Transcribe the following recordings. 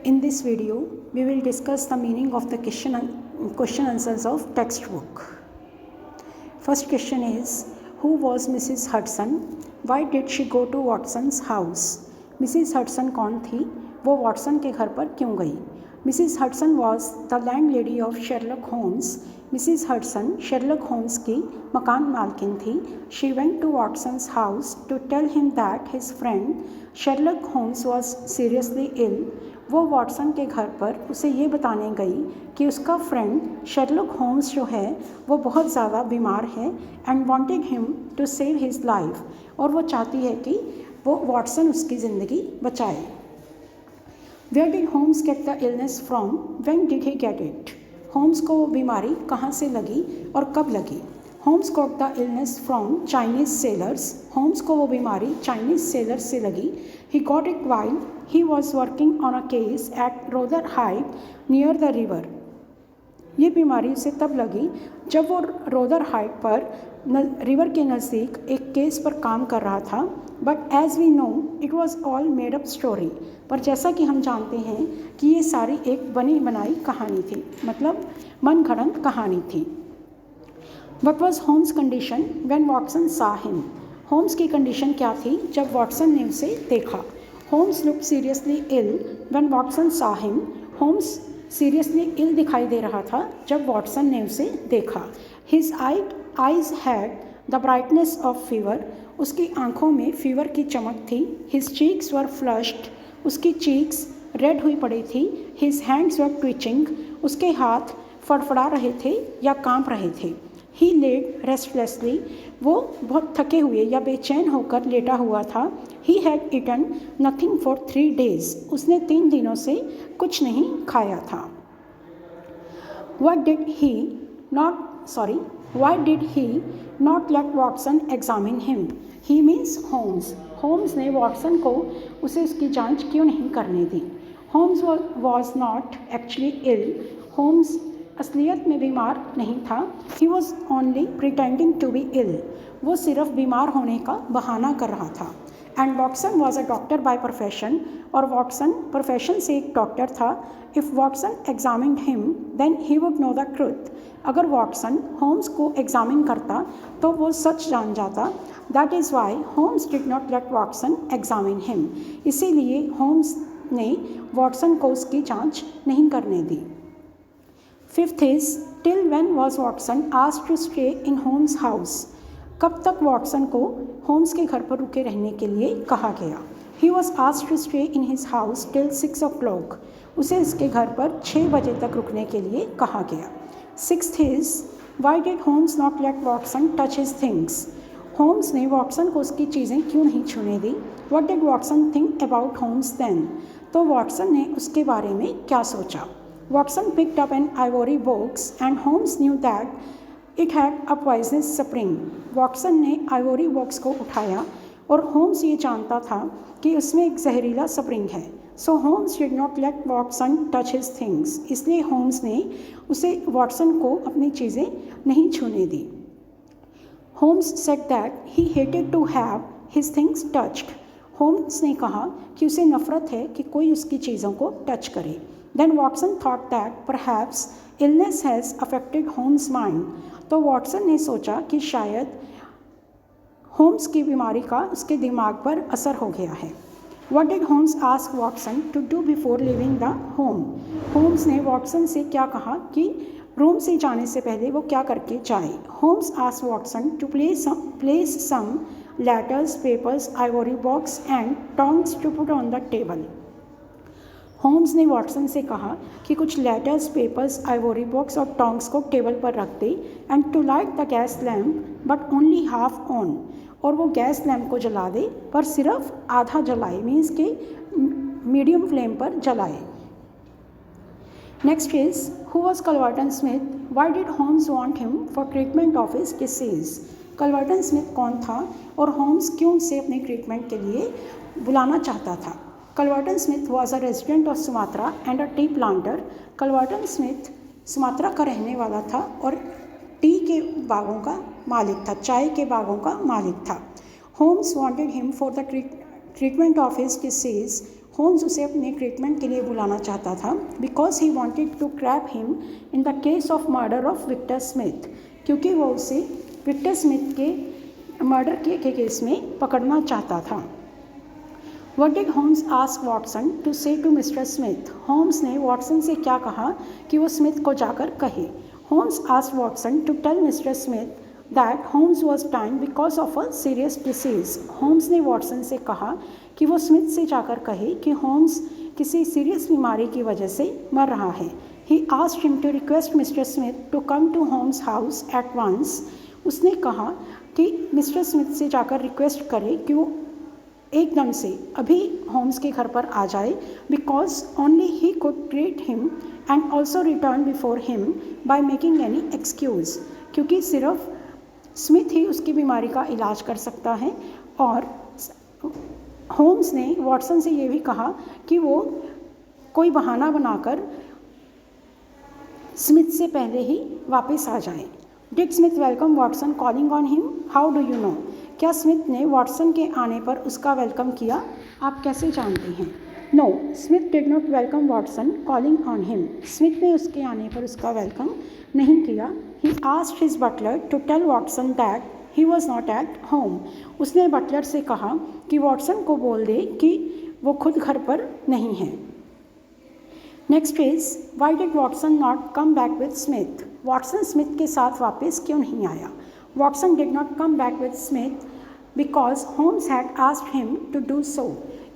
In this video, we will discuss the meaning of the question answers of textbook. First question is, who was Mrs. Hudson? Why did she go to Watson's house? Mrs. Hudson कौन थी? वो Watson के घर पर क्यों गई? Mrs. Hudson was the landlady of Sherlock Holmes. Mrs. Hudson Sherlock Holmes की मकान मालकिन थी. She went to Watson's house to tell him that his friend Sherlock Holmes was seriously ill. वो वॉटसन के घर पर उसे ये बताने गई कि उसका फ्रेंड शेरलॉक होम्स जो है वो बहुत ज़्यादा बीमार है and wanted him to save his life, और वो चाहती है कि वो वॉटसन उसकी ज़िंदगी बचाए. Where did Holmes get the illness from? When did he get it? Holmes को वो बीमारी कहाँ से लगी और कब लगी? Holmes got the illness from Chinese sailors. Holmes को वो बीमारी चाइनीज सेलर्स से लगी. He got it while he was working on a case at Rotherhithe near the river. ये बीमारी उसे तब लगी जब वो रोदरहाइट पर रिवर के नज़दीक एक केस पर काम कर रहा था. But as we know it was all made up story. पर जैसा कि हम जानते हैं कि ये सारी एक बनी बनाई कहानी थी, मतलब मनगढ़ंत कहानी थी. What was Holmes condition when Watson saw him? Holmes की कंडीशन क्या थी जब वॉटसन ने उसे देखा? Holmes look seriously ill when Watson saw him. Holmes seriously ill दिखाई दे रहा था जब वॉटसन ने उसे देखा. His eyes had the brightness of fever. उसकी आंखों में फीवर की चमक थी. His cheeks were flushed. उसकी चीक्स रेड हुई पड़ी थी. His hands were twitching. उसके हाथ फड़फड़ा रहे थे या कांप रहे थे. ही लेड रेस्टलेसली. वो बहुत थके हुए या बेचैन होकर लेटा हुआ था. He had eaten nothing for 3 days. उसने 3 दिनों से कुछ नहीं खाया था. Why did he not let Watson examine him? He means Holmes. Holmes ने वॉटसन को उसे उसकी जांच क्यों नहीं करने दी? Holmes was not actually ill. Holmes असलियत में बीमार नहीं था. He was only pretending to be ill. वो सिर्फ बीमार होने का बहाना कर रहा था. And Watson was a doctor by profession. और वॉटसन प्रोफेशन से एक डॉक्टर था. If Watson examined him then he would know the truth. अगर वॉटसन होम्स को एग्जामिन करता तो वो सच जान जाता. That is why Holmes did not let Watson examine him. इसीलिए होम्स ने वॉटसन को उसकी जांच नहीं करने दी. Fifth is, till when was Watson asked to stay in Holmes house? कब तक वॉटसन को होम्स के घर पर रुके रहने के लिए कहा गया? He was asked to stay in his house till 6 o'clock. उसे उसके घर पर 6 बजे तक रुकने के लिए कहा गया. Sixth is, why did Holmes not let Watson touch his things? Holmes ने वॉटसन को उसकी चीज़ें क्यों नहीं छूने दी? What did Watson think about Holmes then? तो वॉटसन ने उसके बारे में क्या सोचा? Watson picked up an ivory box and Holmes knew that it had a poisonous spring. Watson ने आइवोरी बॉक्स को उठाया और होम्स ये जानता था कि उसमें एक जहरीला स्प्रिंग है. So Holmes did not let Watson touch his things. इसलिए होम्स ने उसे वॉटसन को अपनी चीज़ें नहीं छूने दी. Holmes said that he hated to have his things touched. Holmes ने कहा कि उसे नफरत है कि कोई उसकी चीज़ों को टच करे. Then Watson thought that perhaps illness has affected Holmes mind. तो वॉटसन ने सोचा कि शायद होम्स की बीमारी का उसके दिमाग पर असर हो गया है. What did Holmes ask Watson to do before leaving the home? Holmes ने वॉटसन से क्या कहा कि रूम से जाने से पहले वो क्या करके जाए? Holmes ask Watson to place some letters, papers, ivory box and tongs to put on the table. Holmes ने वॉटसन से कहा कि कुछ लेटर्स, पेपर्स, आइवोरी बॉक्स और टोंग्स को टेबल पर रख दे. And to light the gas lamp but only half on. और वो गैस लैम्प को जला दे पर सिर्फ आधा जलाए, मीन्स के मीडियम फ्लेम पर जलाए. Next is, who was Culverton Smith? Why did Holmes want him for treatment of his kisses? Culverton Smith कौन था और होम्स क्यों उसे अपने ट्रीटमेंट के लिए बुलाना चाहता था? Culverton Smith was a resident of Sumatra and a tea planter. Culverton Smith Sumatra का रहने वाला था और टी के बागों का मालिक था, चाय के बागों का मालिक था. Holmes wanted him for the treatment of his disease. Holmes उसे अपने ट्रीटमेंट के लिए बुलाना चाहता था because he wanted to trap him in the case of murder of Victor Smith, क्योंकि वो उसे विक्टर स्मिथ के मर्डर के केस में पकड़ना चाहता था। What did Holmes ask Watson to say to Mr. Smith? Holmes ने वॉटसन से क्या कहा कि वो स्मिथ को जाकर कहे। Holmes asked Watson to tell Mr. Smith that Holmes was dying because of a serious disease. Holmes ने वॉटसन से कहा कि वो स्मिथ से जाकर कहे कि होम्स किसी सीरियस बीमारी की वजह से मर रहा है। He asked him to request Mr. Smith to come to Holmes' house at once. उसने कहा कि मिस्टर स्मिथ से जाकर रिक्वेस्ट करे कि वो एकदम से अभी होम्स के घर पर आ जाए, because only he could treat him and also written before him by making any excuse, क्योंकि सिर्फ स्मिथ ही उसकी बीमारी का इलाज कर सकता है। और होम्स ने वॉटसन से ये भी कहा कि वो कोई बहाना बनाकर स्मिथ से पहले ही वापस आ जाए। Did Smith welcome Watson calling on him? How do you no? क्या स्मिथ ने वॉटसन के आने पर उसका वेलकम किया? आप कैसे जानते हैं? No, Smith did not welcome Watson calling on him. Smith ने उसके आने पर उसका वेलकम नहीं किया। He asked his butler to tell Watson that he was not at home. उसने बटलर से कहा कि वॉटसन को बोल दे कि वो खुद घर पर नहीं है। Next is why did Watson not come back with Smith? Watson Smith के साथ वापस क्यों नहीं आया? Watson did not come back with Smith because Holmes had asked him to do so,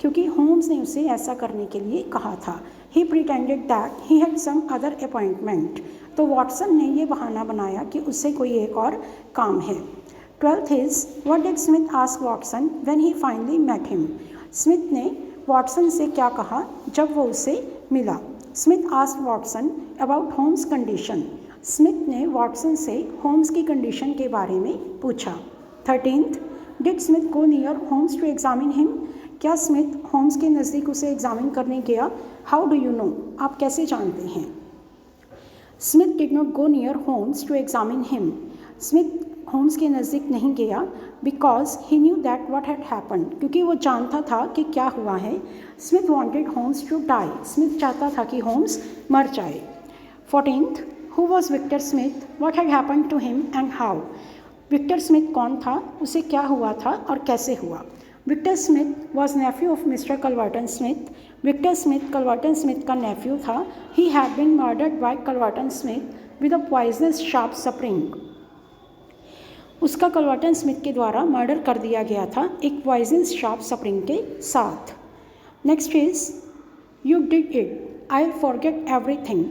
क्योंकि होम्स ने उसे ऐसा करने के लिए कहा था। He pretended that he had some other appointment, तो वॉटसन ने ये बहाना बनाया कि उससे कोई एक और काम है। 12th is what did Smith ask Watson when he finally met him? Smith ने वॉटसन से क्या कहा जब वो उसे मिला? Smith asked Watson about Holmes condition. Smith ने वॉटसन से होम्स की कंडीशन के बारे में पूछा। 13th did Smith go near Holmes to examine him? क्या स्मिथ होम्स के नज़दीक उसे एग्जामिन करने गया? How do you know? आप कैसे जानते हैं? Smith did not go near Holmes to examine him. Smith Holmes के नज़दीक नहीं गया because he knew that what had happened, क्योंकि वो जानता था कि क्या हुआ है। Smith wanted Holmes to die. Smith चाहता था कि होम्स मर जाए। 14th who was Victor Smith? What had happened to him and how? Victor Smith कौन था? उसे क्या हुआ था और कैसे हुआ? Victor Smith was nephew of mister कलवर्टन Smith. Victor Smith Culverton Smith का नेफ्यू था। He had been murdered by Culverton Smith with a poisonous sharp spring. उसका कलवर्टन स्मिथ के द्वारा मर्डर कर दिया गया था एक पॉइजनस शार्प स्प्रिंग के साथ। Next is you did it, I will forget everything.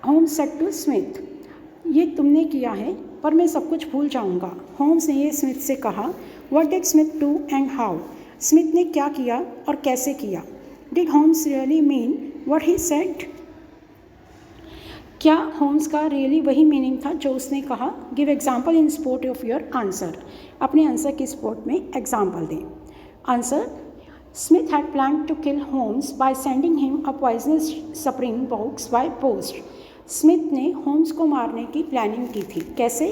Holmes said to Smith, ये तुमने किया है पर मैं सब कुछ भूल जाऊंगा। होम्स ने ये स्मिथ से कहा। What did Smith do and how? Smith ने क्या किया और कैसे किया? Did Holmes really mean what he said? क्या होम्स का रियली वही मीनिंग था जो उसने कहा? Give example in support of your answer. अपने आंसर की सपोर्ट में एग्जाम्पल दें। Answer, Smith had plan to kill Holmes by sending him a poisonous spring box by post. Smith ने होम्स को मारने की प्लानिंग की थी। कैसे?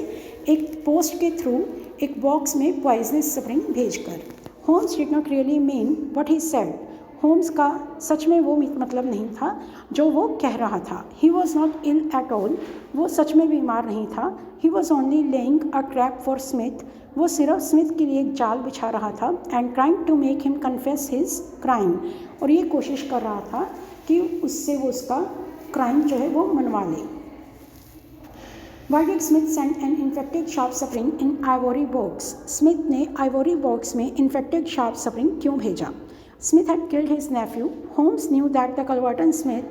एक पोस्ट के थ्रू एक बॉक्स में पॉइजनस स्प्रिंग भेजकर। Holmes did not really mean what he said. Holmes का सच में वो मतलब नहीं था जो वो कह रहा था। He was not ill at all, वो सच में बीमार नहीं था। He was only laying a trap for Smith, वो सिर्फ स्मिथ के लिए एक जाल बिछा रहा था। And trying to make him confess his crime, और ये कोशिश कर रहा था कि उससे वो उसका क्राइम जो है वो मनवा ले। Why did Smith send an infected sharp spring in ivory box? Smith ने आइवरी बॉक्स में infected sharp spring क्यों भेजा? Smith had killed his nephew. Holmes knew that the Culverton Smith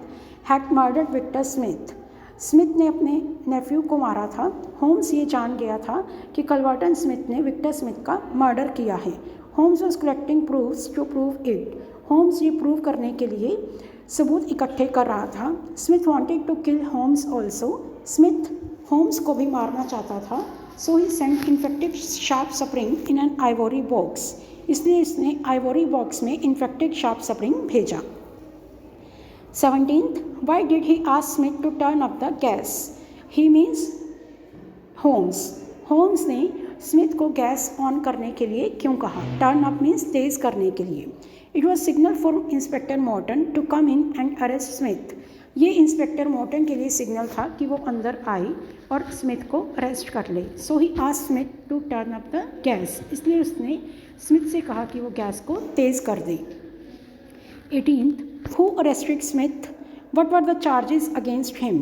had murdered Victor Smith. Smith ने अपने नेफ्यू को मारा था। Holmes ये जान गया था कि कलवर्टन स्मिथ ने विक्टर स्मिथ का मर्डर किया है। Holmes was collecting proofs to prove it. Holmes ये प्रूव करने के लिए सबूत इकट्ठे कर रहा था। Smith wanted to kill Holmes also. Smith Holmes को भी मारना चाहता था। So he sent infected sharp spring in an ivory box, इसलिए इसने आइवरी बॉक्स में इन्फेक्टेड शार्प स्प्रिंग भेजा। 17th, why did he ask Smith to turn up the gas? He means Holmes. Holmes ने स्मिथ को gas on करने के लिए क्यों कहा? टर्न अप मीन्स तेज़ करने के लिए। It was signal for inspector Morton to come in and arrest Smith. ये इंस्पेक्टर मॉर्टन के लिए सिग्नल था कि वो अंदर आए और स्मिथ को अरेस्ट कर ले। So he asked Smith to turn up the gas, इसलिए उसने स्मिथ से कहा कि वो गैस को तेज़ कर दे। 18th, who arrested Smith, what were the charges against him.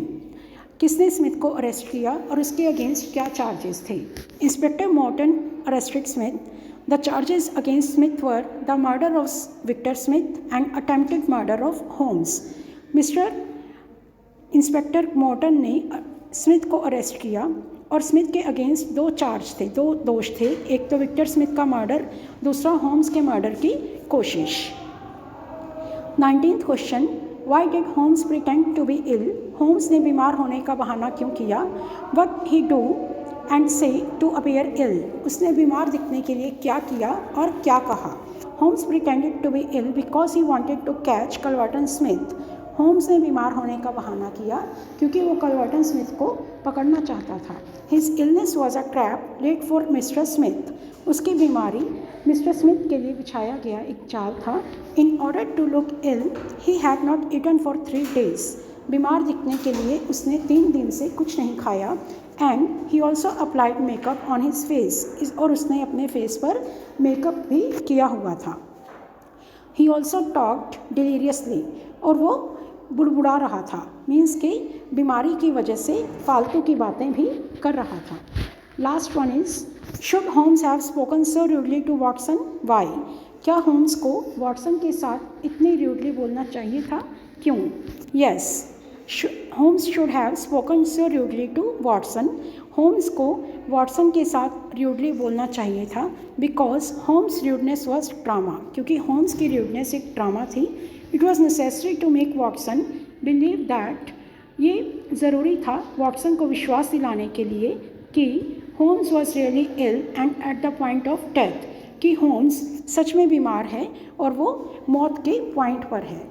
किसने स्मिथ को अरेस्ट किया और उसके अगेंस्ट क्या चार्जेस थे। Inspector Morton arrested Smith. The charges against Smith were the murder of Victor Smith and attempted murder of Holmes. Mister inspector Morton ने Smith को arrest किया और स्मिथ के अगेंस्ट दो दोष थे, एक तो विक्टर स्मिथ का मर्डर, दूसरा होम्स के मर्डर की कोशिश। 19th question, why did Holmes pretend to be ill. Holmes ने बीमार होने का बहाना क्यों किया। What he do and say to appear ill. उसने बीमार दिखने के लिए क्या किया और क्या कहा। Holmes pretended to be ill because he wanted to catch Culverton Smith. Holmes ने बीमार होने का बहाना किया क्योंकि वो कलवर्टन स्मिथ को पकड़ना चाहता था। His illness was a trap laid for mister Smith. उसकी बीमारी मिस्टर स्मिथ के लिए बिछाया गया एक जाल था। In order to look ill he had not eaten for 3 days। बीमार दिखने के लिए उसने 3 दिन से कुछ नहीं खाया। And he also applied makeup on his face, और उसने अपने फेस पर मेकअप भी किया हुआ था। ही ऑल्सो टॉक्ड डिलीरियसली, और वो बुड़बुड़ा रहा था, मीन्स कि बीमारी की वजह से फालतू की बातें भी कर रहा था। Last one is, should Holmes have spoken so rudely to Watson, why. क्या होम्स को वॉटसन के साथ इतनी रूडली बोलना चाहिए था, क्यों। Yes, Holmes should have spoken so rudely to Watson. Holmes को वॉटसन के साथ रूडली बोलना चाहिए था because Holmes rudeness was drama, क्योंकि होम्स की रूडनेस एक ड्रामा थी। It was necessary to make Watson believe that, ये ज़रूरी था वॉटसन को विश्वास दिलाने के लिए कि Holmes was really ill and at the point of death, कि होम्स सच में बीमार है और वो मौत के पॉइंट पर है।